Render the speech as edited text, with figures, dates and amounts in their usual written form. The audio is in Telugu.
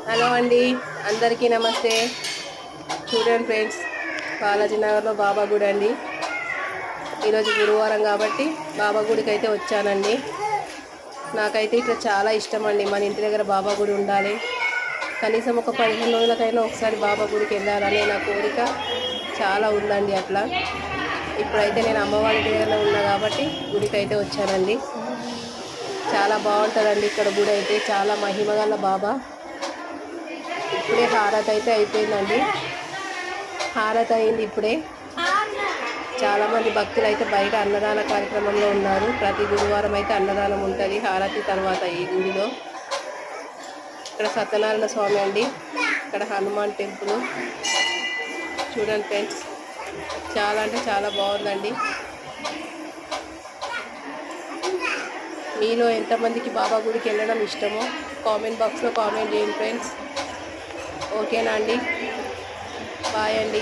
హలో అండి, అందరికీ నమస్తే. చూడండి ఫ్రెండ్స్, బాలాజీ నగర్లో బాబా గుడి అండి. ఈరోజు గురువారం కాబట్టి బాబా గుడికి అయితే వచ్చానండి. నాకైతే ఇట్లా చాలా ఇష్టం అండి. మన ఇంటి దగ్గర బాబా గుడి ఉండాలి, కనీసం ఒక 15 రోజులకైనా ఒకసారి బాబా గుడికి వెళ్ళాలనే నా కోరిక చాలా ఉందండి. అట్లా ఇప్పుడైతే నేను అమ్మవారి ఇంటి దగ్గర ఉన్నా కాబట్టి గుడికి అయితే వచ్చానండి. చాలా బాగుంటుందండి ఇక్కడ గుడి అయితే, చాలా మహిమగల బాబా. ఇప్పుడే హారతి అయితే అయిపోయిందండి. హారతి అయింది ఇప్పుడే. చాలామంది భక్తులు అయితే బయట అన్నదాన కార్యక్రమంలో ఉన్నారు. ప్రతి గురువారం అయితే అన్నదానం ఉంటుంది హారతి తర్వాత ఈ గుడిలో. ఇక్కడ సత్యనారాయణ స్వామి అండి, ఇక్కడ హనుమాన్ టెంపుల్. చూడండి ఫ్రెండ్స్, చాలా అంటే చాలా బాగుందండి. మీలో ఎంతమందికి బాబా గుడికి వెళ్ళడం ఇష్టమో కామెంట్ బాక్స్లో కామెంట్ చేయండి ఫ్రెండ్స్. ఓకేనా అండి? బాయ్ అండి.